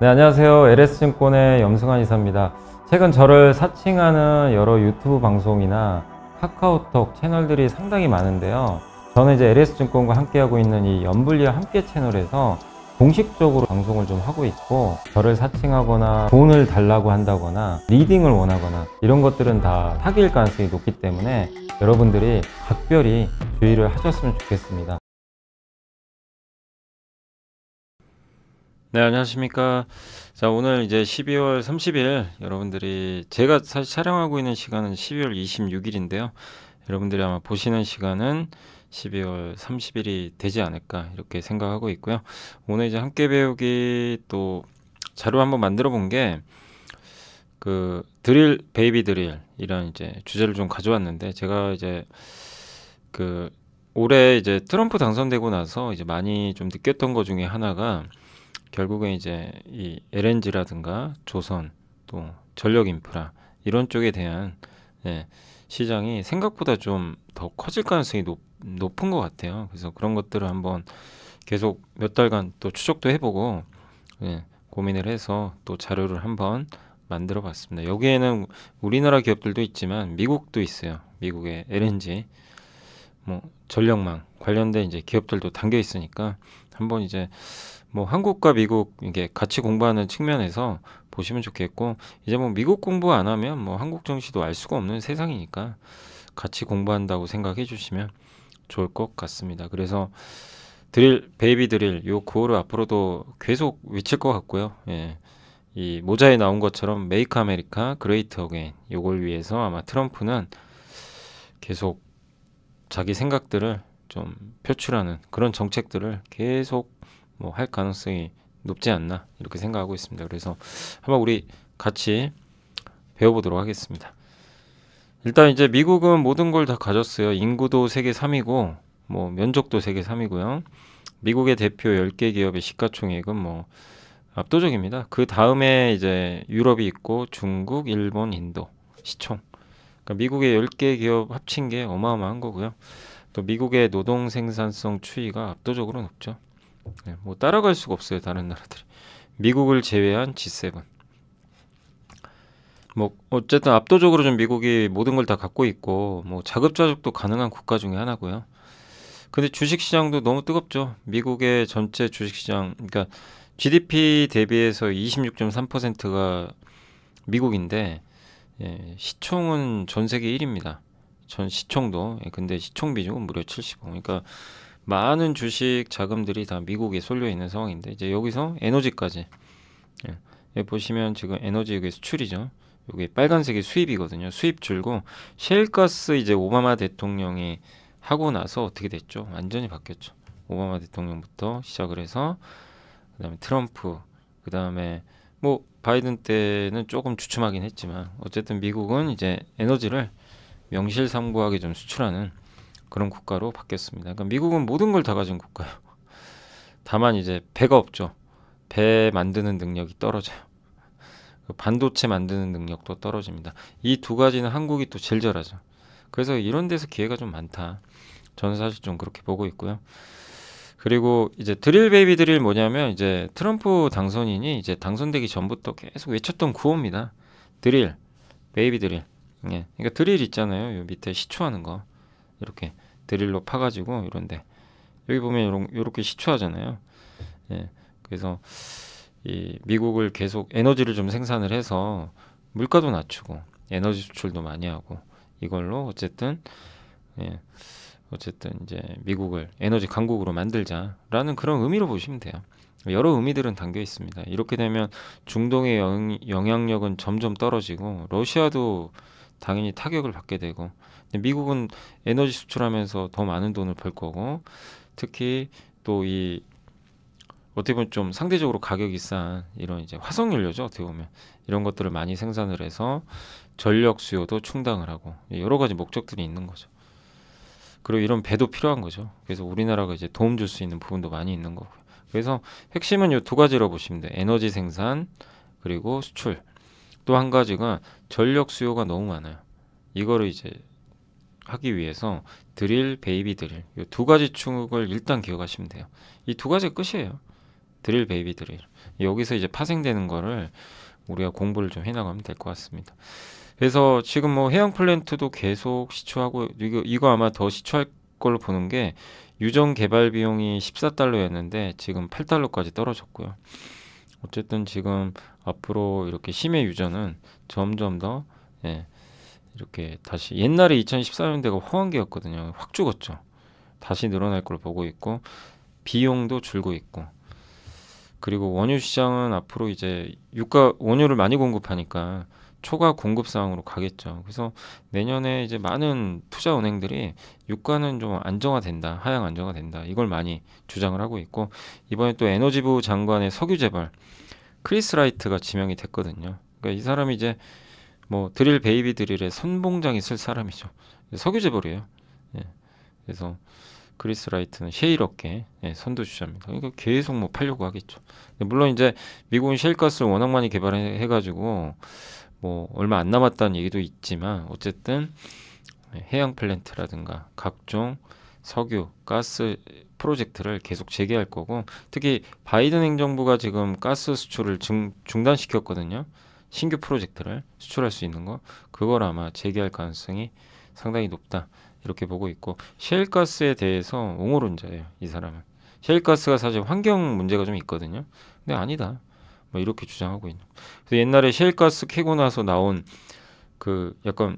네, 안녕하세요. LS증권의 염승환 이사입니다. 최근 저를 사칭하는 여러 유튜브 방송이나 카카오톡 채널들이 상당히 많은데요. 저는 이제 LS증권과 함께하고 있는 이 연불리와 함께 채널에서 공식적으로 방송을 좀 하고 있고, 저를 사칭하거나 돈을 달라고 한다거나 리딩을 원하거나 이런 것들은 다 사기일 가능성이 높기 때문에 여러분들이 각별히 주의를 하셨으면 좋겠습니다. 네, 안녕하십니까. 자, 오늘 이제 12월 30일, 여러분들이, 제가 사실 촬영하고 있는 시간은 12월 26일인데요. 여러분들이 아마 보시는 시간은 12월 30일이 되지 않을까, 이렇게 생각하고 있고요. 오늘 이제 함께 배우기 또 자료 한번 만들어 본 게, 드릴, 베이비 드릴, 이런 이제 주제를 좀 가져왔는데, 제가 이제 올해 이제 트럼프 당선되고 나서 이제 많이 좀 느꼈던 것 중에 하나가, 결국엔 이제 이 LNG라든가 조선 또 전력 인프라 이런 쪽에 대한 시장이 생각보다 좀 더 커질 가능성이 높은 것 같아요. 그래서 그런 것들을 한번 계속 몇 달간 또 추적도 해보고 고민을 해서 또 자료를 한번 만들어 봤습니다. 여기에는 우리나라 기업들도 있지만 미국도 있어요. 미국의 LNG 뭐 전력망 관련된 이제 기업들도 담겨 있으니까 한번 이제 뭐 한국과 미국 이게 같이 공부하는 측면에서 보시면 좋겠고, 이제 뭐 미국 공부 안 하면 뭐 한국 정시도 알 수가 없는 세상이니까 같이 공부한다고 생각해 주시면 좋을 것 같습니다. 그래서 드릴, 베이비 드릴 요 구호를 앞으로도 계속 외칠 것 같고요. 이 모자에 나온 것처럼 메이크 아메리카 그레이트 어게인, 요걸 위해서 아마 트럼프는 계속 자기 생각들을 좀 표출하는 그런 정책들을 계속 뭐 할 가능성이 높지 않나, 이렇게 생각하고 있습니다. 그래서 한번 우리 같이 배워보도록 하겠습니다. 일단 이제 미국은 모든 걸 다 가졌어요. 인구도 세계 3위고 뭐 면적도 세계 3위고요. 미국의 대표 10개 기업의 시가총액은 뭐 압도적입니다. 그 다음에 이제 유럽이 있고 중국, 일본, 인도 시총. 그러니까 미국의 10개 기업 합친 게 어마어마한 거고요. 또 미국의 노동 생산성 추이가 압도적으로 높죠. 뭐 따라갈 수가 없어요, 다른 나라들이. 미국을 제외한 G7. 뭐 어쨌든 압도적으로 좀 미국이 모든 걸 다 갖고 있고 뭐 자급자족도 가능한 국가 중에 하나고요. 근데 주식 시장도 너무 뜨겁죠. 미국의 전체 주식 시장, 그러니까 GDP 대비해서 26.3%가 미국인데, 시총은 전 세계 1위입니다. 전 시총도. 근데 시총 비중은 무려 75. 그러니까 많은 주식 자금들이 다 미국에 쏠려 있는 상황인데, 이제 여기서 에너지까지. 여기 보시면 지금 에너지 여기 수출이죠. 여기 빨간색이 수입이거든요. 수입 줄고 셰일가스 이제 오바마 대통령이 하고 나서 어떻게 됐죠? 완전히 바뀌었죠. 오바마 대통령부터 시작을 해서 그다음에 트럼프, 그다음에 뭐 바이든 때는 조금 주춤하긴 했지만 어쨌든 미국은 이제 에너지를 명실상부하게 좀 수출하는 그런 국가로 바뀌었습니다. 그러니까 미국은 모든 걸 다 가진 국가예요. 다만 이제 배가 없죠. 배 만드는 능력이 떨어져요. 반도체 만드는 능력도 떨어집니다. 이 두 가지는 한국이 또 제일 잘하죠. 그래서 이런 데서 기회가 좀 많다. 저는 사실 좀 그렇게 보고 있고요. 그리고 이제 드릴 베이비 드릴 뭐냐면, 이제 트럼프 당선인이 이제 당선되기 전부터 계속 외쳤던 구호입니다. 드릴, 베이비 드릴. 그러니까 드릴 있잖아요. 요 밑에 시초하는 거. 이렇게 드릴로 파가지고 이런데 여기 보면 이렇게 시초하잖아요. 그래서 이 미국을 계속 에너지를 좀 생산을 해서 물가도 낮추고 에너지 수출도 많이 하고 이걸로 어쨌든 이제 미국을 에너지 강국으로 만들자라는 그런 의미로 보시면 돼요. 여러 의미들은 담겨 있습니다. 이렇게 되면 중동의 영향력은 점점 떨어지고 러시아도 당연히 타격을 받게 되고, 미국은 에너지 수출하면서 더 많은 돈을 벌 거고, 특히 또 이 어떻게 보면 좀 상대적으로 가격이 싼 이런 이제 화석연료죠. 어떻게 보면 이런 것들을 많이 생산을 해서 전력 수요도 충당을 하고 여러 가지 목적들이 있는 거죠. 그리고 이런 배도 필요한 거죠. 그래서 우리나라가 이제 도움 줄 수 있는 부분도 많이 있는 거고요. 그래서 핵심은 이 두 가지로 보시면 돼요. 에너지 생산 그리고 수출. 또 한 가지가 전력 수요가 너무 많아요. 이거를 이제 하기 위해서 드릴, 베이비 드릴 이 두 가지 축을 일단 기억하시면 돼요. 이 두 가지가 끝이에요. 드릴, 베이비 드릴. 여기서 이제 파생되는 거를 우리가 공부를 좀 해나가면 될 것 같습니다. 그래서 지금 뭐 해양 플랜트도 계속 시추하고 이거 아마 더 시추할 걸로 보는 게 유전 개발 비용이 14달러였는데 지금 8달러까지 떨어졌고요. 어쨌든 지금 앞으로 이렇게 심해 유전은 점점 더 예, 이렇게 다시 옛날에 2014년대가 호황기였거든요. 확 죽었죠. 다시 늘어날 걸 보고 있고 비용도 줄고 있고 그리고 원유 시장은 앞으로 이제 유가 원유를 많이 공급하니까 초과 공급 상황으로 가겠죠. 그래서 내년에 이제 많은 투자 은행들이 유가는 좀 안정화된다, 하향 안정화된다 이걸 많이 주장을 하고 있고 이번에 또 에너지부 장관의 석유 재벌 크리스 라이트가 지명이 됐거든요. 그러니까 이 사람이 이제 뭐 드릴 베이비 드릴의 선봉장이 쓸 사람이죠. 석유 재벌이에요. 예. 그래서 크리스 라이트는 셰일 업계 선두주자입니다. 그러니까 계속 뭐 팔려고 하겠죠. 물론 이제 미국은 셰일가스를 워낙 많이 개발해가지고 뭐 얼마 안 남았다는 얘기도 있지만 어쨌든 해양 플랜트라든가 각종 석유, 가스 프로젝트를 계속 재개할 거고 특히 바이든 행정부가 지금 가스 수출을 중단시켰거든요. 신규 프로젝트를 수출할 수 있는 거 그걸 아마 재개할 가능성이 상당히 높다. 이렇게 보고 있고 셰일가스에 대해서 옹호론자예요. 이 사람은. 셰일가스가 사실 환경 문제가 좀 있거든요. 근데 아니다. 뭐 이렇게 주장하고 있는. 그래서 옛날에 셰일가스 캐고 나서 나온 그 약간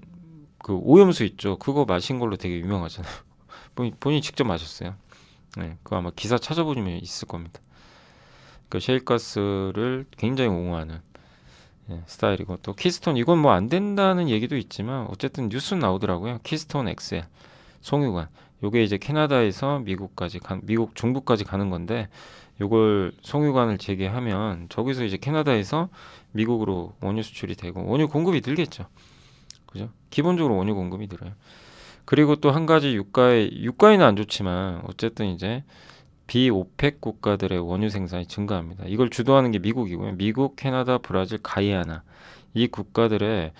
그 오염수 있죠. 그거 마신 걸로 되게 유명하잖아요. 본인이 직접 마셨어요. 네, 그거 아마 기사 찾아보시면 있을 겁니다. 그 셰일가스를 굉장히 옹호하는 스타일이고 또 키스톤 이건 뭐 안 된다는 얘기도 있지만 어쨌든 뉴스 나오더라고요. 키스톤 엑셀 송유관 요게 이제 캐나다에서 미국 중부까지 가는 건데 요걸 송유관을 재개하면 저기서 이제 캐나다에서 미국으로 원유 수출이 되고 원유 공급이 늘겠죠. 그죠? 기본적으로 원유 공급이 늘어요. 그리고 또 한 가지 유가에는 안 좋지만 어쨌든 이제 비오펙 국가들의 원유 생산이 증가합니다. 이걸 주도하는 게 미국이고요. 미국, 캐나다, 브라질, 가이아나 이 국가들의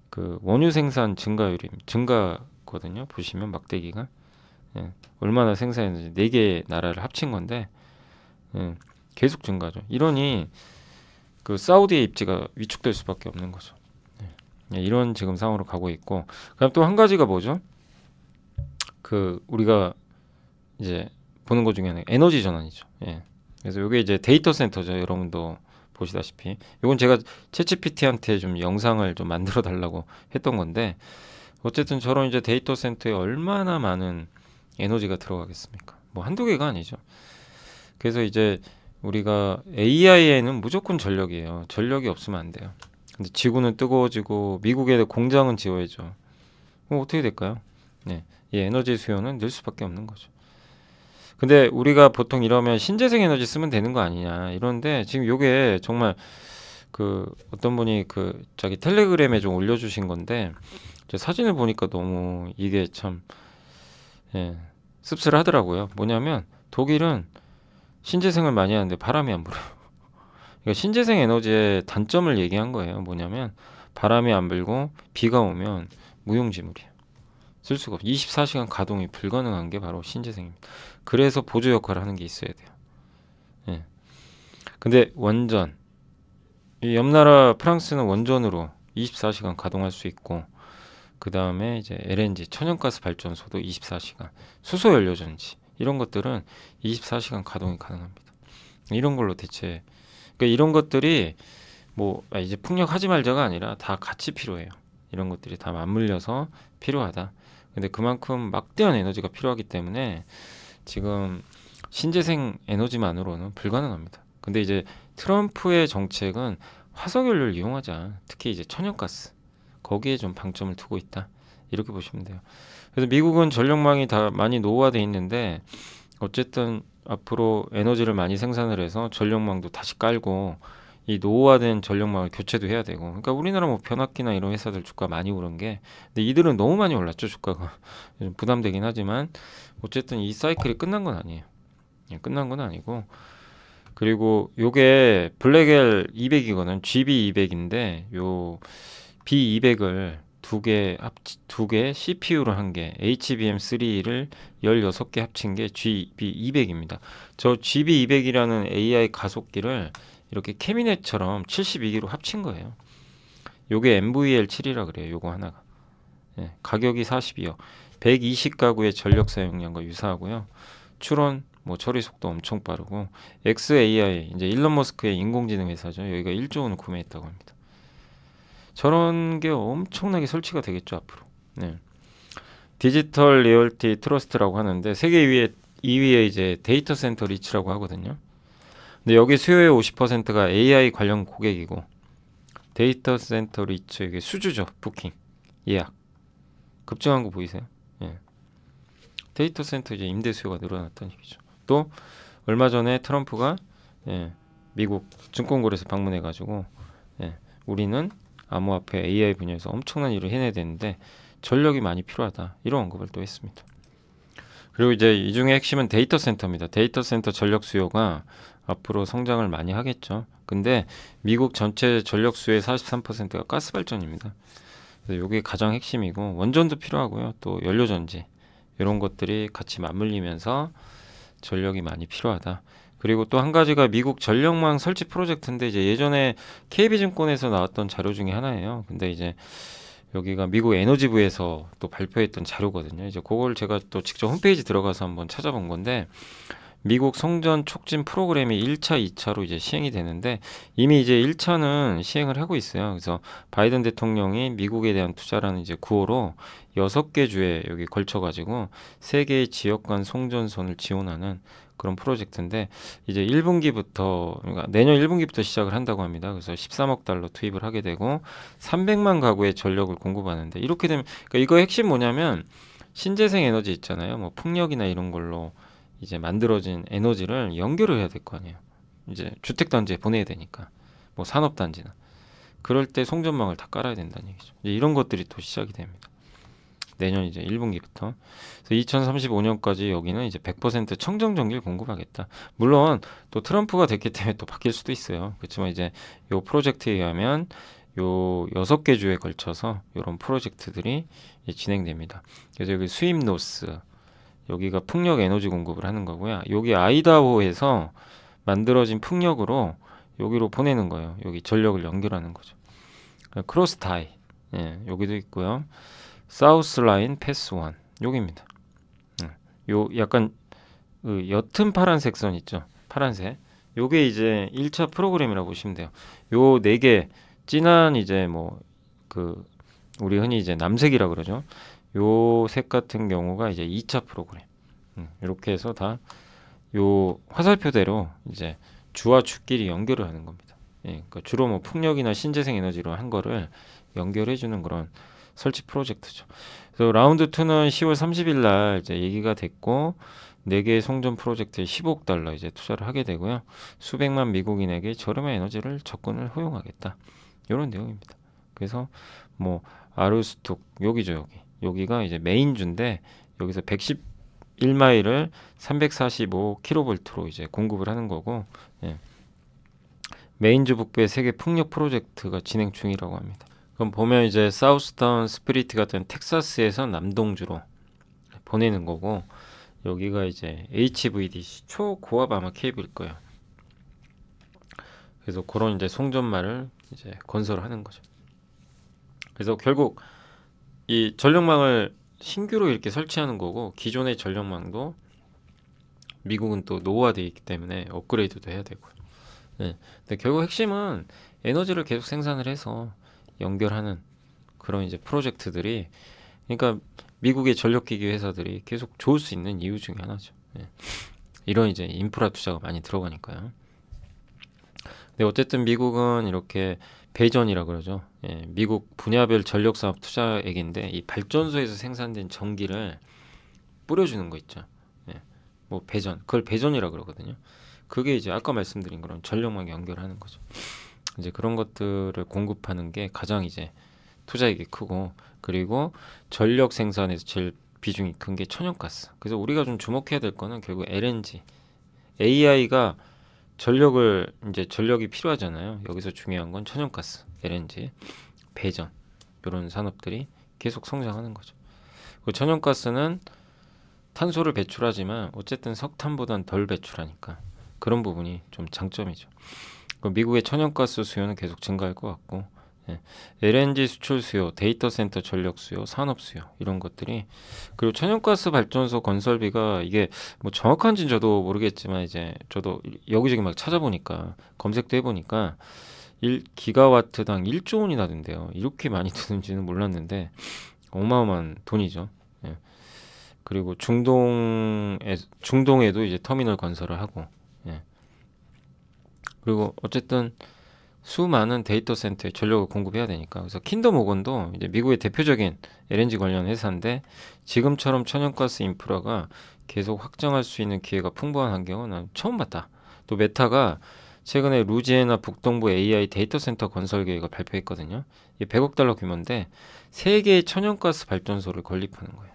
그 원유 생산 증가거든요. 보시면 막대기가 얼마나 생산했는지 4개 나라를 합친 건데 계속 증가죠. 이러니 그 사우디의 입지가 위축될 수밖에 없는 거죠. 이런 지금 상황으로 가고 있고 그다음 또 한 가지가 뭐죠? 그 우리가 이제 보는 것 중에 하나 에너지 전환이죠. 그래서 이게 이제 데이터 센터죠. 여러분도 보시다시피 이건 제가 챗GPT한테 좀 영상을 좀 만들어 달라고 했던 건데 어쨌든 저런 이제 데이터 센터에 얼마나 많은 에너지가 들어가겠습니까? 뭐 한두 개가 아니죠. 그래서 이제 우리가 AI에는 무조건 전력이에요. 전력이 없으면 안 돼요. 근데 지구는 뜨거워지고 미국에 공장은 지어야죠. 그럼 어떻게 될까요? 이 에너지 수요는 늘 수밖에 없는 거죠. 근데 우리가 보통 이러면 신재생 에너지 쓰면 되는 거 아니냐 이런데 지금 요게 정말 그 어떤 분이 그 자기 텔레그램에 좀 올려주신 건데 제 사진을 보니까 너무 이게 참 씁쓸하더라고요. 뭐냐면 독일은 신재생을 많이 하는데 바람이 안 불어요. 그러니까 신재생 에너지의 단점을 얘기한 거예요. 뭐냐면 바람이 안 불고 비가 오면 무용지물이에요. 쓸 수가 없어요. 24시간 가동이 불가능한 게 바로 신재생입니다. 그래서 보조 역할을 하는 게 있어야 돼요. 근데 원전 이 옆나라 프랑스는 원전으로 24시간 가동할 수 있고 그 다음에 이제 LNG 천연가스 발전소도 24시간 수소연료전지 이런 것들은 24시간 가동이 가능합니다. 이런 걸로 대체 그러니까 이런 것들이 뭐 이제 풍력하지 말자가 아니라 다 같이 필요해요. 이런 것들이 다 맞물려서 필요하다. 근데 그만큼 막대한 에너지가 필요하기 때문에 지금 신재생 에너지만으로는 불가능합니다. 근데 이제 트럼프의 정책은 화석연료를 이용하자. 특히 이제 천연가스 거기에 좀 방점을 두고 있다. 이렇게 보시면 돼요. 그래서 미국은 전력망이 다 많이 노후화돼 있는데 어쨌든 앞으로 에너지를 많이 생산을 해서 전력망도 다시 깔고 이 노후화된 전력망을 교체도 해야 되고 그러니까 우리나라 뭐 변압기나 이런 회사들 주가 많이 오른 게 근데 이들은 너무 많이 올랐죠. 주가가 좀 부담되긴 하지만 어쨌든 이 사이클이 끝난 건 아니에요. 끝난 건 아니고 그리고 요게 블랙엘 200이거든 GB200인데 요 B200을 두 개 CPU로 한 개 HBM3를 16개 합친 게 GB200입니다. 저 GB200이라는 AI 가속기를 이렇게 캐비넷처럼 72기로 합친 거예요. 요게 MVL7이라 그래요. 요거 하나가. 예, 가격이 42억. 120가구의 전력 사용량과 유사하고요. 추론 뭐 처리 속도 엄청 빠르고 xAI 이제 일론 머스크의 인공지능 회사죠. 여기가 1조 원을 구매했다고 합니다. 저런 게 엄청나게 설치가 되겠죠 앞으로. 네. 디지털 리얼티 트러스트라고 하는데 세계 2위에 이제 데이터 센터 리츠라고 하거든요. 근데 여기 수요의 50%가 AI 관련 고객이고 데이터 센터 리츠 이게 수주죠. 부킹 예약 급증한 거 보이세요? 예. 데이터 센터 이제 임대 수요가 늘어났다는 얘기죠. 또 얼마 전에 트럼프가 미국 증권거래소 방문해가지고 우리는 암호화폐 AI 분야에서 엄청난 일을 해내야 되는데 전력이 많이 필요하다 이런 언급을 또 했습니다. 그리고 이제 이 중에 핵심은 데이터 센터입니다. 데이터 센터 전력 수요가 앞으로 성장을 많이 하겠죠. 근데 미국 전체 전력 수요의 43%가 가스 발전입니다. 그래서 이게 가장 핵심이고 원전도 필요하고요. 또 연료전지 이런 것들이 같이 맞물리면서 전력이 많이 필요하다. 그리고 또 한 가지가 미국 전력망 설치 프로젝트인데 이제 예전에 KB증권에서 나왔던 자료 중에 하나예요. 근데 이제 여기가 미국 에너지부에서 또 발표했던 자료거든요. 이제 그걸 제가 또 직접 홈페이지 들어가서 한번 찾아본 건데 미국 성전 촉진 프로그램이 1차, 2차로 이제 시행이 되는데 이미 이제 1차는 시행을 하고 있어요. 그래서 바이든 대통령이 미국에 대한 투자라는 이제 구호로 6개 주에 여기 걸쳐 가지고 3개의 지역 간 송전선을 지원하는 그런 프로젝트인데 이제 1분기부터 그러니까 내년 1분기부터 시작을 한다고 합니다. 그래서 13억 달러 투입을 하게 되고 300만 가구의 전력을 공급하는데 이렇게 되면 그러니까 이거 핵심 뭐냐면 신재생 에너지 있잖아요. 뭐 풍력이나 이런 걸로 이제 만들어진 에너지를 연결을 해야 될 거 아니에요. 이제 주택단지에 보내야 되니까 뭐 산업단지나 그럴 때 송전망을 다 깔아야 된다는 얘기죠. 이제 이런 것들이 또 시작이 됩니다. 내년 이제 1분기부터. 그래서 2035년까지 여기는 이제 100% 청정 전기를 공급하겠다. 물론 또 트럼프가 됐기 때문에 또 바뀔 수도 있어요. 그렇지만 이제 요 프로젝트에 의하면 요 6개 주에 걸쳐서 이런 프로젝트들이 진행됩니다. 그래서 여기 수입 노스 여기가 풍력 에너지 공급을 하는 거고요. 여기 아이다호에서 만들어진 풍력으로 여기로 보내는 거예요. 여기 전력을 연결하는 거죠. 크로스타이 여기도 있고요. 사우스 라인 패스 1 여기입니다. 요 약간 그 옅은 파란색 선 있죠. 파란색. 요게 이제 1차 프로그램이라고 보시면 돼요. 요 4개 진한 이제 뭐 그 우리 흔히 이제 남색이라 그러죠. 요 색 같은 경우가 이제 2차 프로그램. 이렇게 해서 다 요 화살표대로 이제 주와 주끼리 연결을 하는 겁니다. 그러니까 주로 뭐 풍력이나 신재생 에너지로 한 거를 연결해 주는 그런 설치 프로젝트죠. 그래서 라운드 2는 10월 30일 날 이제 얘기가 됐고 4개의 송전 프로젝트에 10억 달러 이제 투자를 하게 되고요. 수백만 미국인에게 저렴한 에너지를 접근을 허용하겠다. 이런 내용입니다. 그래서 뭐 아르스톡 여기죠, 여기가 이제 메인주인데 여기서 111마일을 345kV로 이제 공급을 하는 거고 메인주 북부의 세계 풍력 프로젝트가 진행 중이라고 합니다. 그럼 보면 이제 사우스타운 스피리트 같은 텍사스에서 남동주로 보내는 거고 여기가 이제 HVDC 초고압 아마 케이블일 거예요. 그래서 그런 이제 송전말을 이제 건설하는 거죠. 그래서 결국 이 전력망을 신규로 이렇게 설치하는 거고 기존의 전력망도 미국은 또 노후화되어 있기 때문에 업그레이드도 해야 되고요. 근데 결국 핵심은 에너지를 계속 생산을 해서 연결하는 그런 이제 프로젝트들이 그러니까 미국의 전력기기 회사들이 계속 좋을 수 있는 이유 중에 하나죠. 이런 이제 인프라 투자가 많이 들어가니까요. 근데 어쨌든 미국은 이렇게 배전이라 그러죠. 미국 분야별 전력 사업 투자액인데 이 발전소에서 생산된 전기를 뿌려주는 거 있죠. 뭐 배전, 그걸 배전이라 그러거든요. 그게 이제 아까 말씀드린 그런 전력망 연결하는 거죠. 이제 그런 것들을 공급하는 게 가장 이제 투자액이 크고 그리고 전력 생산에서 제일 비중이 큰 게 천연가스. 그래서 우리가 좀 주목해야 될 거는 결국 LNG, AI가 전력이 필요하잖아요. 여기서 중요한 건 천연가스, LNG, 배전 이런 산업들이 계속 성장하는 거죠. 그 천연가스는 탄소를 배출하지만 어쨌든 석탄보단 덜 배출하니까 그런 부분이 좀 장점이죠. 미국의 천연가스 수요는 계속 증가할 것 같고, 예. LNG 수출 수요, 데이터 센터 전력 수요, 산업 수요 이런 것들이, 그리고 천연가스 발전소 건설비가 이게 뭐 정확한지는 저도 모르겠지만 이제 저도 여기저기 막 찾아보니까 검색도 해보니까 1기가와트당 1조 원이 나던데요. 이렇게 많이 드는지는 몰랐는데 어마어마한 돈이죠. 예. 그리고 중동에도 이제 터미널 건설을 하고, 예. 그리고 어쨌든 수많은 데이터 센터에 전력을 공급해야 되니까. 그래서 킨덤 오건도 이제 미국의 대표적인 LNG 관련 회사인데, 지금처럼 천연가스 인프라가 계속 확장할 수 있는 기회가 풍부한 환경은 난 처음 봤다. 또 메타가 최근에 루지애나 북동부 AI 데이터 센터 건설 계획을 발표했거든요. 이게 100억 달러 규모인데 3개의 천연가스 발전소를 건립하는 거예요.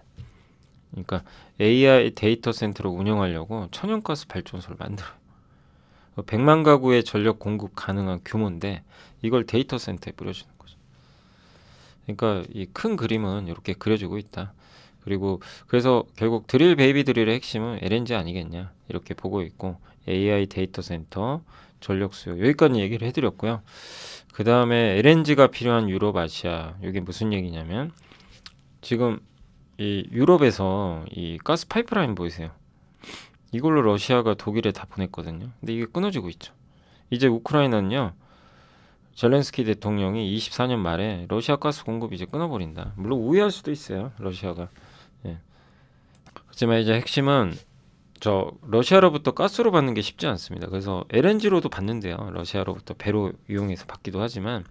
그러니까 AI 데이터 센터를 운영하려고 천연가스 발전소를 만들어요. 100만 가구의 전력 공급 가능한 규모인데 이걸 데이터 센터에 뿌려주는 거죠. 그러니까 이 큰 그림은 이렇게 그려지고 있다. 그리고 그래서 결국 드릴 베이비 드릴의 핵심은 LNG 아니겠냐 이렇게 보고 있고, AI 데이터 센터, 전력 수요 여기까지 얘기를 해드렸고요. 그 다음에 LNG가 필요한 유럽, 아시아, 이게 무슨 얘기냐면 지금 이 유럽에서 이 가스 파이프라인 보이세요? 이걸로 러시아가 독일에 다 보냈거든요. 근데 이게 끊어지고 있죠. 이제 우크라이나는요, 젤렌스키 대통령이 24년 말에 러시아 가스 공급 이제 끊어버린다. 물론 우회할 수도 있어요, 러시아가. 예. 하지만 이제 핵심은 저 러시아로부터 가스로 받는 게 쉽지 않습니다. 그래서 LNG로도 받는데요. 러시아로부터 배로 이용해서 받기도 하지만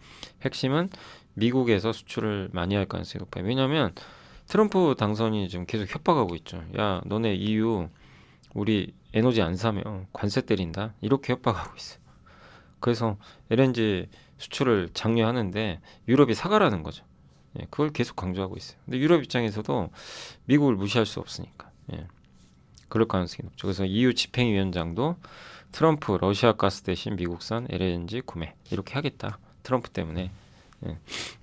핵심은 미국에서 수출을 많이 할 가능성이 높아요. 왜냐하면 트럼프 당선인이 지금 계속 협박하고 있죠. 야, 너네 EU 우리 에너지 안 사면 관세 때린다. 이렇게 협박하고 있어요. 그래서 LNG 수출을 장려하는데 유럽이 사가라는 거죠. 예, 그걸 계속 강조하고 있어요. 근데 유럽 입장에서도 미국을 무시할 수 없으니까. 예, 그럴 가능성이 높죠. 그래서 EU 집행위원장도 트럼프 러시아 가스 대신 미국산 LNG 구매 이렇게 하겠다. 트럼프 때문에. 예,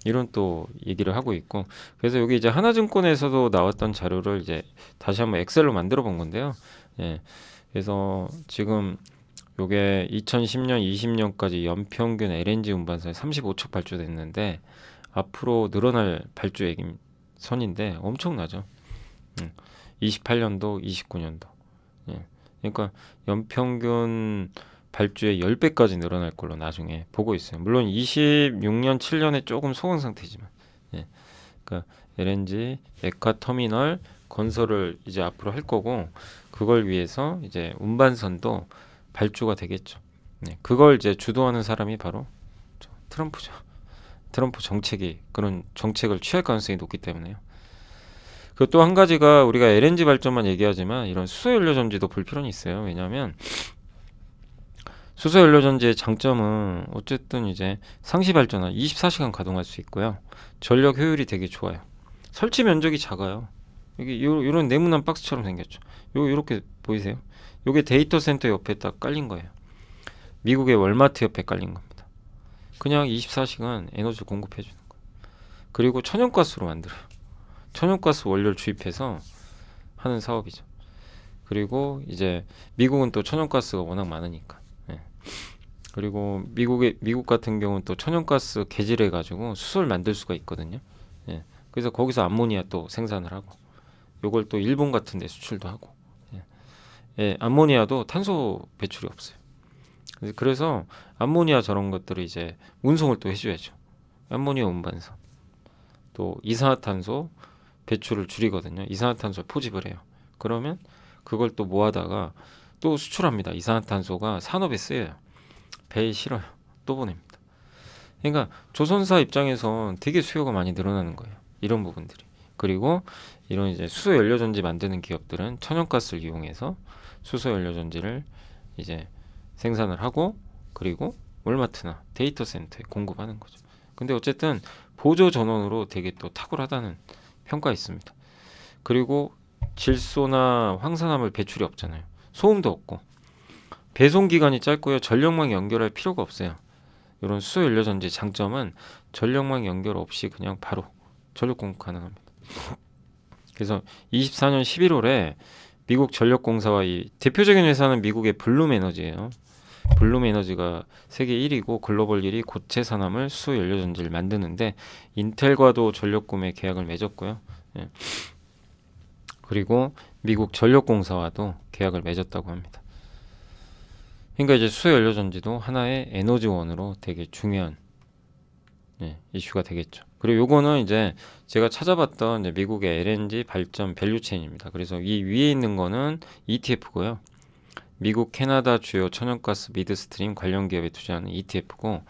이런 또 얘기를 하고 있고, 그래서 여기 이제 하나증권에서도 나왔던 자료를 이제 다시 한번 엑셀로 만들어 본 건데요. 예, 그래서 지금 요게 2010년, 20년까지 연평균 LNG 운반선이 35척 발주됐는데 앞으로 늘어날 발주 선인데 엄청나죠. 28년도, 29년도. 예, 그러니까 연평균 발주의 10배까지 늘어날 걸로 나중에 보고 있어요. 물론 26년, 7년에 조금 소강 상태지만. 예, 그러니까 LNG 액화 터미널 건설을 이제 앞으로 할 거고, 그걸 위해서 이제 운반선도 발주가 되겠죠. 네, 그걸 이제 주도하는 사람이 바로 트럼프죠. 트럼프 정책이 그런 정책을 취할 가능성이 높기 때문에요. 그 또 한 가지가, 우리가 LNG 발전만 얘기하지만 이런 수소연료전지도 볼 필요는 있어요. 왜냐하면 수소연료전지의 장점은 어쨌든 이제 상시 발전은 24시간 가동할 수 있고요. 전력 효율이 되게 좋아요. 설치 면적이 작아요. 이게 요런 네모난 박스처럼 생겼죠. 요렇게 보이세요? 요게 데이터 센터 옆에 딱 깔린 거예요. 미국의 월마트 옆에 깔린 겁니다. 그냥 24시간 에너지 공급해 주는 거예요. 그리고 천연가스로 만들어요. 천연가스 원료를 주입해서 하는 사업이죠. 그리고 이제 미국은 또 천연가스가 워낙 많으니까. 예. 그리고 미국 같은 경우는 또 천연가스 개질해 가지고 수소를 만들 수가 있거든요. 예. 그래서 거기서 암모니아 또 생산을 하고, 요걸 또 일본 같은 데 수출도 하고. 예. 예, 암모니아도 탄소 배출이 없어요. 그래서 암모니아 저런 것들을 이제 운송을 또 해줘야죠. 암모니아 운반선. 또 이산화탄소 배출을 줄이거든요. 이산화탄소 포집을 해요. 그러면 그걸 또 모아다가 또 수출합니다. 이산화탄소가 산업에 쓰여요. 배에 실어요. 또 보냅니다. 그러니까 조선사 입장에선 되게 수요가 많이 늘어나는 거예요. 이런 부분들이. 그리고 이런 이제 수소 연료전지 만드는 기업들은 천연가스를 이용해서 수소 연료전지를 이제 생산을 하고, 그리고 월마트나 데이터 센터에 공급하는 거죠. 근데 어쨌든 보조 전원으로 되게 또 탁월하다는 평가 있습니다. 그리고 질소나 황산화물 배출이 없잖아요. 소음도 없고, 배송 기간이 짧고요. 전력망 연결할 필요가 없어요. 이런 수소 연료전지 장점은 전력망 연결 없이 그냥 바로 전력 공급 가능합니다. 그래서 24년 11월에 미국 전력공사와 이 대표적인 회사는 미국의 블룸에너지예요. 블룸 에너지가 세계 1위고 글로벌 1위 고체 산화물 수연료 전지를 만드는데 인텔과도 전력 구매 계약을 맺었고요. 예. 그리고 미국 전력공사와도 계약을 맺었다고 합니다. 그러니까 이제 수연료 전지도 하나의 에너지원으로 되게 중요한 이슈가 되겠죠. 그리고 요거는 이제 제가 찾아봤던 이제 미국의 LNG 발전 밸류체인입니다. 그래서 이 위에 있는 거는 ETF고요. 미국, 캐나다 주요 천연가스 미드스트림 관련 기업에 투자하는 ETF고,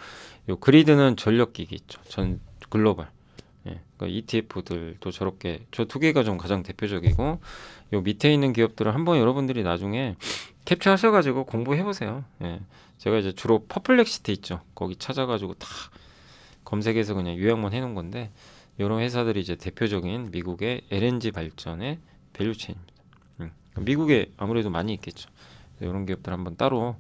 요 그리드는 전력기기 있죠. 전 글로벌. 그러니까 ETF들도 저렇게 저 두 개가 좀 가장 대표적이고, 요 밑에 있는 기업들은 한번 여러분들이 나중에 캡처하셔가지고 공부해보세요. 제가 이제 주로 퍼플렉시티 있죠. 거기 찾아가지고 다 검색해서 그냥 요약만 해놓은 건데, 이런 회사들이 이제 대표적인 미국의 LNG 발전의 밸류체인입니다. 미국에 아무래도 많이 있겠죠. 이런 기업들 한번 따로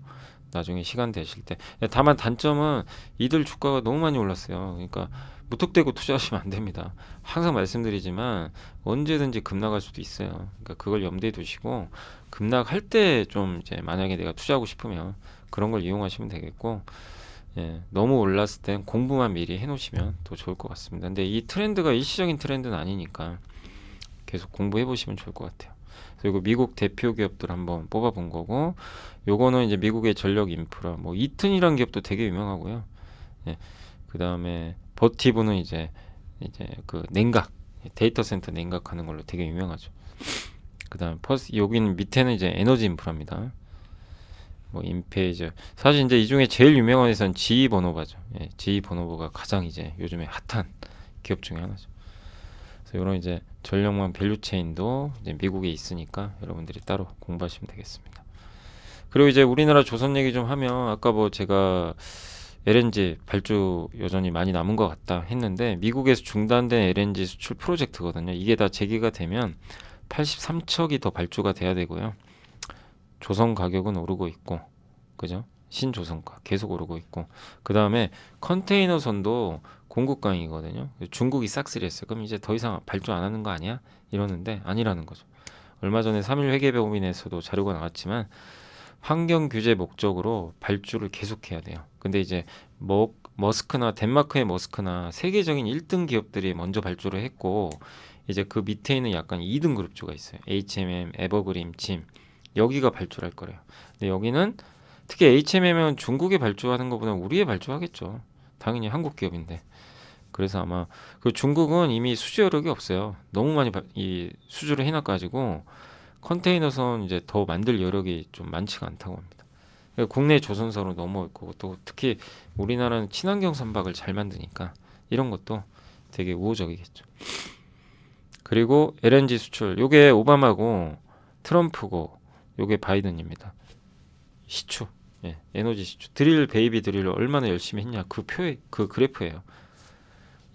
나중에 시간 되실 때. 다만 단점은 이들 주가가 너무 많이 올랐어요. 그러니까 무턱대고 투자하시면 안 됩니다. 항상 말씀드리지만 언제든지 급락할 수도 있어요. 그러니까 그걸 염두에 두시고 급락할 때 좀 이제 만약에 내가 투자하고 싶으면 그런 걸 이용하시면 되겠고, 너무 올랐을 땐 공부만 미리 해놓으시면 더 좋을 것 같습니다. 근데 이 트렌드가 일시적인 트렌드는 아니니까 계속 공부해 보시면 좋을 것 같아요. 그리고 미국 대표 기업들 한번 뽑아본 거고, 요거는 이제 미국의 전력 인프라, 뭐 이튼이란 기업도 되게 유명하고요. 그 다음에 버티브는 이제 그 냉각, 데이터 센터 냉각하는 걸로 되게 유명하죠. 그 다음 여기는 밑에는 이제 에너지 인프라입니다. 뭐 인페이저, 사실 이제 이 중에 제일 유명한 회사는 GE 버노바죠. GE 버노바가 가장 이제 요즘에 핫한 기업 중에 하나죠. 그래서 이런 이제 전력망 밸류체인도 이제 미국에 있으니까 여러분들이 따로 공부하시면 되겠습니다. 그리고 이제 우리나라 조선 얘기 좀 하면, 아까 뭐 제가 LNG 발주 여전히 많이 남은 것 같다 했는데, 미국에서 중단된 LNG 수출 프로젝트거든요. 이게 다 재개가 되면 83척이 더 발주가 돼야 되고요. 조선 가격은 오르고 있고, 그죠? 신조선가 계속 오르고 있고, 그 다음에 컨테이너선도 공급 강이거든요. 중국이 싹쓸이 했어요. 그럼 이제 더 이상 발주 안 하는 거 아니야? 이러는데 아니라는 거죠. 얼마 전에 3일 회계법인에서도 자료가 나왔지만 환경 규제 목적으로 발주를 계속해야 돼요. 근데 이제 머스크나 덴마크의 머스크나 세계적인 1등 기업들이 먼저 발주를 했고, 이제 그 밑에 있는 약간 2등 그룹주가 있어요. HMM, 에버그린, 짐, 여기가 발주를 할 거래요. 근데 여기는 특히 HMM은 중국에 발주하는 것보다 우리에 발주하겠죠. 당연히 한국 기업인데. 그래서 아마 그 중국은 이미 수주 여력이 없어요. 너무 많이 이 수주를 해놔가지고 컨테이너선 이제 더 만들 여력이 좀 많지가 않다고 합니다. 그러니까 국내 조선사로 넘어올 거고, 또 특히 우리나라는 친환경 선박을 잘 만드니까 이런 것도 되게 우호적이겠죠. 그리고 LNG 수출, 요게 오바마고 트럼프고 요게 바이든입니다. 시추, 에너지 시추, 드릴 베이비 드릴을 얼마나 열심히 했냐, 그 그래프예요.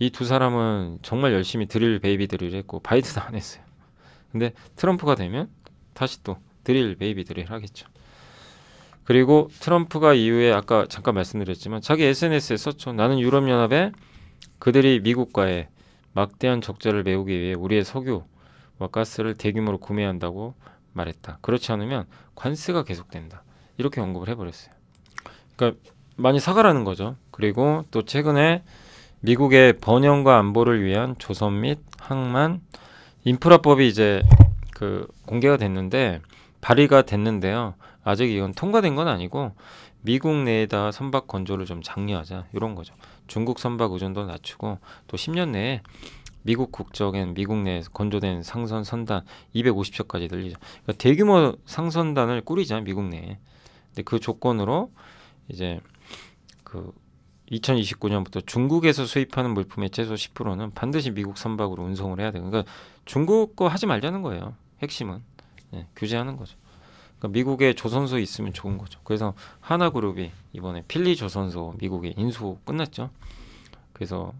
이 두 사람은 정말 열심히 드릴 베이비 드릴 했고 바이든은 안 했어요. 근데 트럼프가 되면 다시 또 드릴 베이비 드릴 하겠죠. 그리고 트럼프가 이후에 아까 잠깐 말씀드렸지만 자기 SNS에 썼죠. 나는 유럽연합에 그들이 미국과의 막대한 적자를 메우기 위해 우리의 석유와 가스를 대규모로 구매한다고 말했다. 그렇지 않으면 관세가 계속된다. 이렇게 언급을 해버렸어요. 그러니까 많이 사과라는 거죠. 그리고 또 최근에 미국의 번영과 안보를 위한 조선 및 항만 인프라법이 이제 그 공개가 됐는데, 발의가 됐는데요. 아직 이건 통과된 건 아니고 미국 내에다 선박 건조를 좀 장려하자, 이런 거죠. 중국 선박 의존도 낮추고, 또 10년 내에 미국 국적인 미국 내 건조된 상선 선단 250척까지 늘리자. 그러니까 대규모 상선단을 꾸리자, 미국 내에. 근데 그 조건으로 이제 그 2029년부터 중국에서 수입하는 물품의 최소 10%는 반드시 미국 선박으로 운송을 해야 돼요. 그러니까 중국 거 하지 말자는 거예요. 핵심은 규제하는 거죠. 그러니까 미국에 조선소 있으면 좋은 거죠. 그래서 하나그룹이 이번에 필리 조선소 미국에 인수 끝났죠. 그래서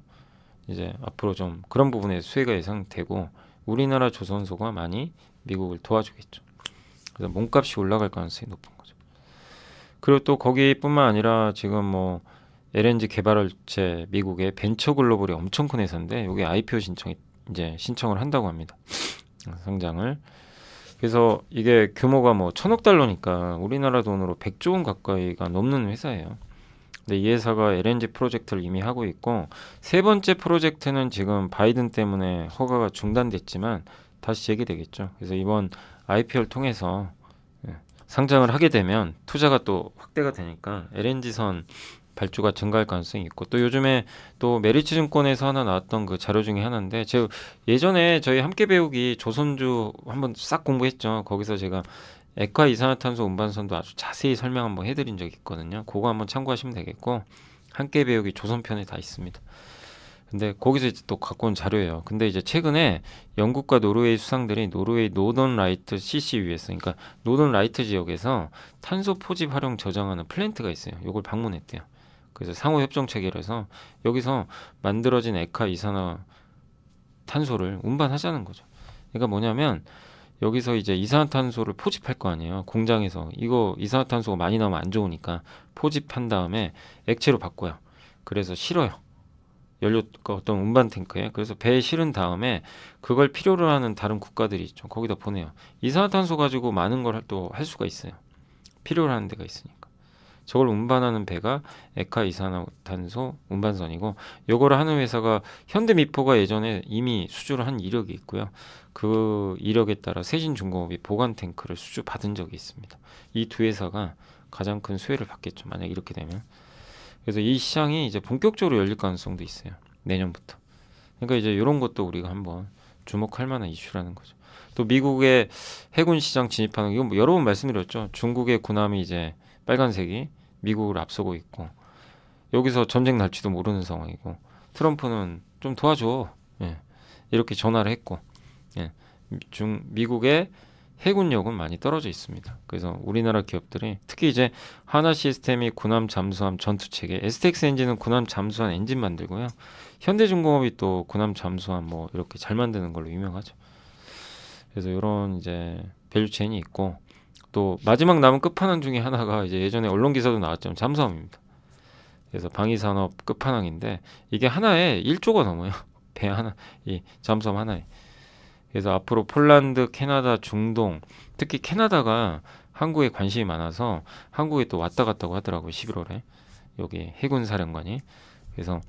이제 앞으로 좀 그런 부분에 수혜가 예상되고 우리나라 조선소가 많이 미국을 도와주겠죠. 그래서 몸값이 올라갈 가능성이 높은 거죠. 그리고 또 거기뿐만 아니라 지금 뭐 LNG 개발업체 미국의 벤처글로벌이 엄청 큰 회사인데, 여기 IPO 신청을 한다고 합니다. 상장을. 그래서 이게 규모가 뭐 1,000억 달러니까 우리나라 돈으로 100조 원 가까이가 넘는 회사예요. 근데 이 회사가 LNG 프로젝트를 이미 하고 있고 세 번째 프로젝트는 지금 바이든 때문에 허가가 중단됐지만 다시 재개되겠죠. 그래서 이번 IPO를 통해서 상장을 하게 되면 투자가 또 확대가 되니까 LNG선 발주가 증가할 가능성이 있고 또 요즘에 또 메리츠증권에서 하나 나왔던 그 자료 중에 하나인데 제가 예전에 저희 함께 배우기 조선주 한번 싹 공부했죠. 거기서 제가 액화 이산화탄소 운반선도 아주 자세히 설명 한번 해드린 적이 있거든요. 그거 한번 참고하시면 되겠고 함께 배우기 조선편에 다 있습니다. 근데 거기서 이제 또 갖고 온 자료예요. 근데 이제 최근에 영국과 노르웨이 수상들이 노르웨이 노던 라이트 CCU에서 그러니까 노던 라이트 지역에서 탄소 포집 활용 저장하는 플랜트가 있어요. 이걸 방문했대요. 그래서 상호 협정 체계를 해서 여기서 만들어진 액화 이산화탄소를 운반하자는 거죠. 그러니까 뭐냐면 여기서 이제 이산화탄소를 포집할 거 아니에요. 공장에서 이거 이산화탄소가 많이 나오면 안 좋으니까 포집한 다음에 액체로 바꿔요. 그래서 실어요. 연료 어떤 운반 탱크에. 그래서 배에 실은 다음에 그걸 필요로 하는 다른 국가들이 있죠. 거기다 보내요. 이산화탄소 가지고 많은 걸 또 할 수가 있어요. 필요로 하는 데가 있으니까. 저걸 운반하는 배가 액화 이산화탄소 운반선이고 요거를 하는 회사가 현대미포가 예전에 이미 수주를 한 이력이 있고요. 그 이력에 따라 세진중공업이 보관 탱크를 수주 받은 적이 있습니다. 이 두 회사가 가장 큰 수혜를 받겠죠. 만약 이렇게 되면. 그래서 이 시장이 이제 본격적으로 열릴 가능성도 있어요. 내년부터. 그러니까 이제 이런 것도 우리가 한번 주목할 만한 이슈라는 거죠. 또 미국의 해군 시장 진입하는 이건 뭐 여러 번 말씀드렸죠. 중국의 군함이 이제 빨간색이 미국을 앞서고 있고 여기서 전쟁 날지도 모르는 상황이고 트럼프는 좀 도와줘. 예. 이렇게 전화를 했고 예. 미국의 해군력은 많이 떨어져 있습니다. 그래서 우리나라 기업들이 특히 이제 하나 시스템이 군함 잠수함 전투체계, STX 엔진은 군함 잠수함 엔진 만들고요. 현대중공업이 또 군함 잠수함 뭐 이렇게 잘 만드는 걸로 유명하죠. 그래서 이런 이제 밸류체인이 있고 또 마지막 남은 끝판왕 중에 하나가 이제 예전에 언론 기사도 나왔지만 잠수함입니다. 그래서 방위산업 끝판왕인데 이게 하나에 1조가 넘어요. 배 하나, 이 잠수함 하나에. 그래서 앞으로 폴란드, 캐나다, 중동, 특히 캐나다가 한국에 관심이 많아서 한국에 또 왔다 갔다고 하더라고요. 11월에 여기 해군 사령관이. 그래서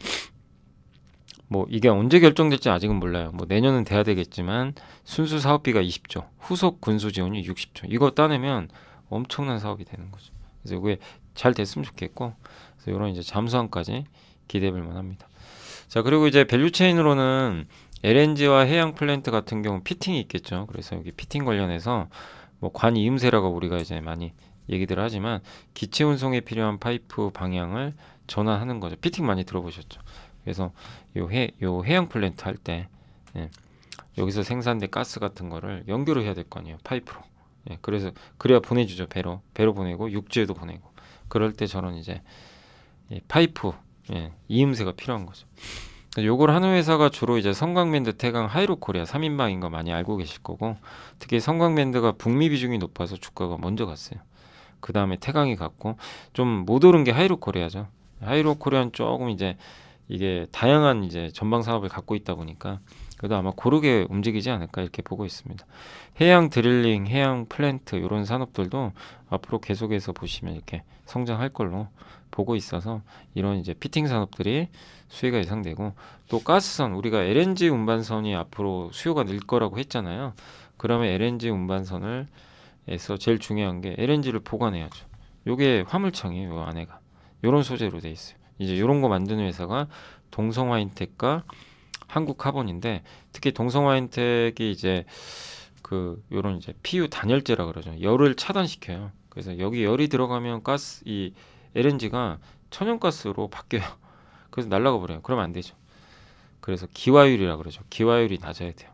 뭐 이게 언제 결정될지 아직은 몰라요. 뭐 내년은 돼야 되겠지만 순수 사업비가 20조, 후속 군수 지원이 60조. 이거 따내면 엄청난 사업이 되는 거죠. 그래서 이게 잘 됐으면 좋겠고, 그래서 이런 이제 잠수함까지 기대해볼 만합니다. 자, 그리고 이제 밸류체인으로는 LNG와 해양 플랜트 같은 경우 피팅이 있겠죠. 그래서 여기 피팅 관련해서 뭐 관 이음새라고 우리가 이제 많이 얘기들 하지만 기체 운송에 필요한 파이프 방향을 전환하는 거죠. 피팅 많이 들어보셨죠. 그래서 요 해양 플랜트 할 때 여기서 생산된 가스 같은 거를 연결을 해야 될 거 아니에요. 파이프로. 그래서 그래야 보내주죠. 배로 보내고 육지에도 보내고. 그럴 때 저런 이제 파이프 이음새가 필요한 거죠. 요걸 하는 회사가 주로 이제 성광밴드, 태강, 하이로코리아 3인방인 거 많이 알고 계실 거고 특히 성광밴드가 북미 비중이 높아서 주가가 먼저 갔어요. 그 다음에 태강이 갔고 좀 못 오른 게 하이로코리아죠. 하이로코리아는 조금 이제 이게 다양한 이제 전방 사업을 갖고 있다 보니까 그래도 아마 고르게 움직이지 않을까 이렇게 보고 있습니다. 해양 드릴링, 해양 플랜트 이런 산업들도 앞으로 계속해서 보시면 이렇게 성장할 걸로 보고 있어서 이런 이제 피팅 산업들이 수혜가 예상되고 또 가스선 우리가 LNG 운반선이 앞으로 수요가 늘 거라고 했잖아요. 그러면 LNG 운반선을 에서 제일 중요한 게 LNG를 보관해야죠. 요게 화물창이에요. 요 안에가 요런 소재로 돼 있어요. 이제 요런 거 만드는 회사가 동성화인텍과 한국카본인데 특히 동성화인텍이 이제 그 요런 이제 PU 단열재라 그러죠. 열을 차단시켜요. 그래서 여기 열이 들어가면 가스 이 LNG가 천연가스로 바뀌어요. 그래서 날아가 버려요. 그러면 안 되죠. 그래서 기화율이라 그러죠. 기화율이 낮아야 돼요.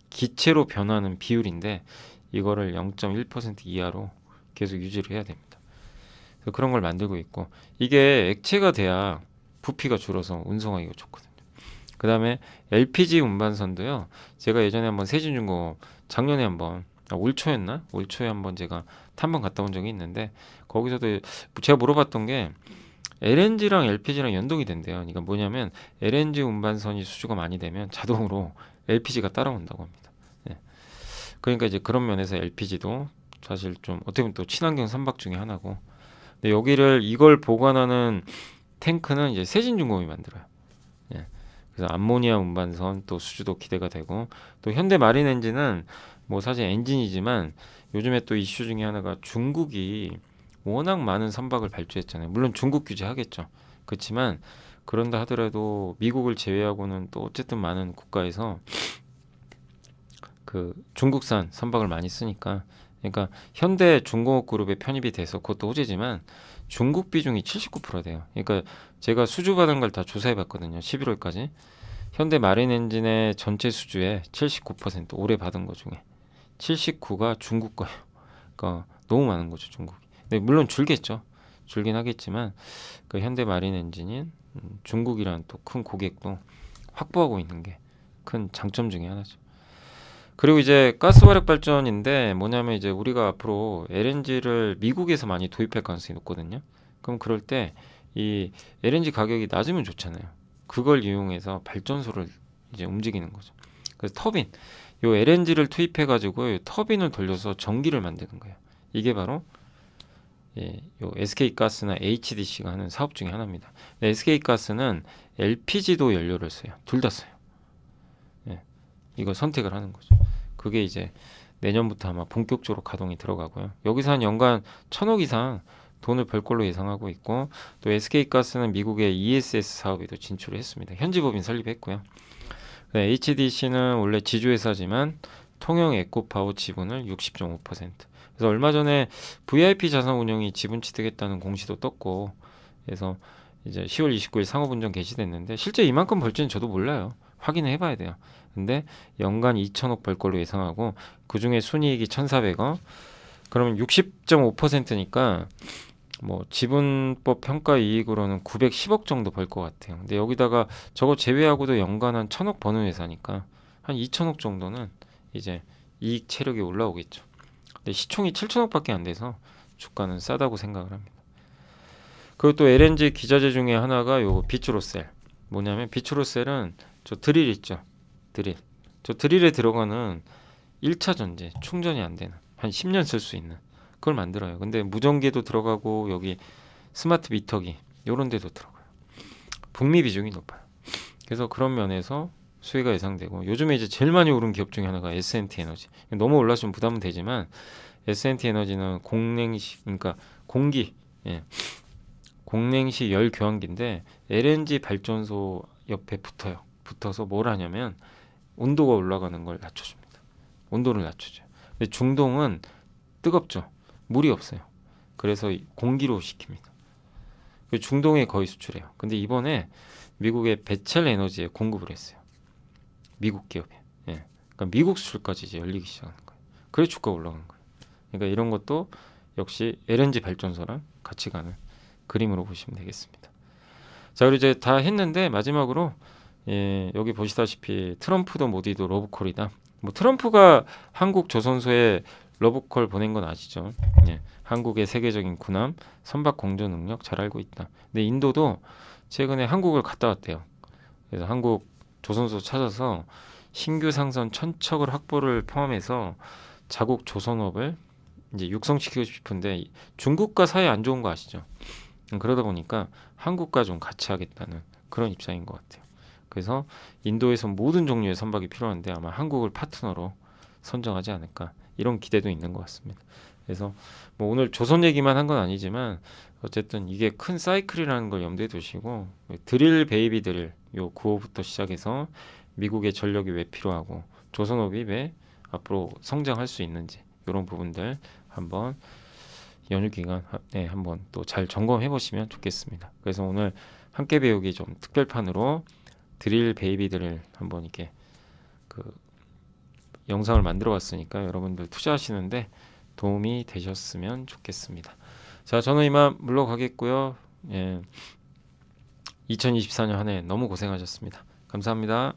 기체로 변하는 비율인데 이거를 0.1% 이하로 계속 유지를 해야 됩니다. 그래서 그런 걸 만들고 있고 이게 액체가 돼야 부피가 줄어서 운송하기가 좋거든요. 그 다음에 LPG 운반선도요. 제가 예전에 한번 세진중공업 작년에 한번 올 초였나? 올 초에 한번 제가 탐방 갔다 온 적이 있는데 거기서도 제가 물어봤던 게 LNG랑 LPG랑 연동이 된대요. 그러니까 뭐냐면 LNG 운반선이 수주가 많이 되면 자동으로 LPG가 따라온다고 합니다. 그러니까 이제 그런 면에서 LPG도 사실 좀 어떻게 보면 또 친환경 선박 중에 하나고. 근데 여기를 이걸 보관하는 탱크는 이제 세진중공업이 만들어요. 예. 그래서 암모니아 운반선 또 수주도 기대가 되고, 또 현대 마린 엔진은 뭐 사실 엔진이지만 요즘에 또 이슈 중에 하나가 중국이 워낙 많은 선박을 발주했잖아요. 물론 중국 규제 하겠죠. 그렇지만 그런다 하더라도 미국을 제외하고는 또 어쨌든 많은 국가에서 그 중국산 선박을 많이 쓰니까, 그러니까 현대 중공업 그룹에 편입이 돼서 그것도 호재지만 중국 비중이 79% 돼요. 그러니까 제가 수주 받은 걸 다 조사해 봤거든요. 11월까지. 현대 마린 엔진의 전체 수주의 79% 올해 받은 것 중에 79가 중국 거예요. 그러니까 너무 많은 거죠, 중국이. 근데 물론 줄겠죠. 줄긴 하겠지만 그 현대 마린 엔진인 중국이라는 또 큰 고객도 확보하고 있는 게 큰 장점 중에 하나죠. 그리고 이제 가스화력 발전인데 뭐냐면 이제 우리가 앞으로 LNG를 미국에서 많이 도입할 가능성이 높거든요. 그럼 그럴 때 이 LNG 가격이 낮으면 좋잖아요. 그걸 이용해서 발전소를 이제 움직이는 거죠. 그래서 터빈, 요 LNG를 투입해 가지고 터빈을 돌려서 전기를 만드는 거예요. 이게 바로 요 SK가스나 HDC가 하는 사업 중에 하나입니다. SK가스는 LPG도 연료를 써요. 둘 다 써요. 예, 이걸 선택을 하는 거죠. 그게 이제 내년부터 아마 본격적으로 가동이 들어가고요. 여기서 한 연간 1,000억 이상 돈을 벌 걸로 예상하고 있고, 또 SK가스는 미국의 ESS 사업에도 진출을 했습니다. 현지법인 설립했고요. HDC는 원래 지주회사지만 통영 에코파워 지분을 60.5%. 그래서 얼마 전에 VIP 자산운용이 지분 취득했다는 공시도 떴고, 그래서 이제 10월 29일 상호분정 개시됐는데 실제 이만큼 벌지는 저도 몰라요. 확인을 해봐야 돼요. 근데 연간 2천억 벌 걸로 예상하고, 그 중에 순이익이 1,400억. 그러면 60.5%니까 뭐 지분법 평가 이익으로는 910억 정도 벌 것 같아요. 근데 여기다가 저거 제외하고도 연간 한 1,000억 버는 회사니까 한 2천억 정도는 이제 이익 체력이 올라오겠죠. 근데 시총이 7천억밖에 안 돼서 주가는 싸다고 생각을 합니다. 그리고 또 LNG 기자재 중에 하나가 요거 비추로셀. 뭐냐면 비추로셀은 저 드릴 있죠. 드릴. 저 드릴에 들어가는 1차 전지 충전이 안 되는, 한 10년 쓸 수 있는 그걸 만들어요. 근데 무전기에도 들어가고 여기 스마트 미터기 요런 데도 들어가요. 북미 비중이 높아요. 그래서 그런 면에서 수혜가 예상되고, 요즘에 이제 제일 많이 오른 기업 중에 하나가 S&T 에너지. 너무 올라서 부담은 되지만 S&T 에너지는 공냉시, 그러니까 공기, 예, 공냉시 열 교환기인데 LNG 발전소 옆에 붙어요. 붙어서 뭘 하냐면 온도가 올라가는 걸 낮춰줍니다. 온도를 낮추죠. 근데 중동은 뜨겁죠. 물이 없어요. 그래서 공기로 식힙니다. 중동에 거의 수출해요. 근데 이번에 미국의 베첼 에너지에 공급을 했어요. 미국 기업에. 예. 그러니까 미국 수출까지 이제 열리기 시작하는 거예요. 그래 주가 올라가는 거예요. 그러니까 이런 것도 역시 LNG 발전소랑 같이 가는 그림으로 보시면 되겠습니다. 자, 그리고 이제 다 했는데 마지막으로 여기 보시다시피 트럼프도 모디도 러브콜이다. 뭐 트럼프가 한국 조선소에 러브콜 보낸 건 아시죠? 예, 한국의 세계적인 군함 선박 공조 능력 잘 알고 있다. 근데 인도도 최근에 한국을 갔다 왔대요. 그래서 한국 조선소 찾아서 신규 상선 1,000척을 확보를 포함해서 자국 조선업을 이제 육성시키고 싶은데 중국과 사이 안 좋은 거 아시죠? 그러다 보니까 한국과 좀 같이 하겠다는 그런 입장인 것 같아요. 그래서 인도에서 모든 종류의 선박이 필요한데 아마 한국을 파트너로 선정하지 않을까, 이런 기대도 있는 것 같습니다. 그래서 뭐 오늘 조선 얘기만 한 건 아니지만 어쨌든 이게 큰 사이클이라는 걸 염두에 두시고, 드릴 베이비 드릴 요 구호부터 시작해서 미국의 전력이 왜 필요하고 조선업이 왜 앞으로 성장할 수 있는지 이런 부분들 한번 연휴 기간에 한번 또 잘 점검해 보시면 좋겠습니다. 그래서 오늘 함께 배우기 좀 특별판으로 드릴 베이비들을 한번 이렇게 그 영상을 만들어 봤으니까 여러분들 투자하시는데 도움이 되셨으면 좋겠습니다. 자, 저는 이만 물러가겠고요. 2024년 한 해 너무 고생하셨습니다. 감사합니다.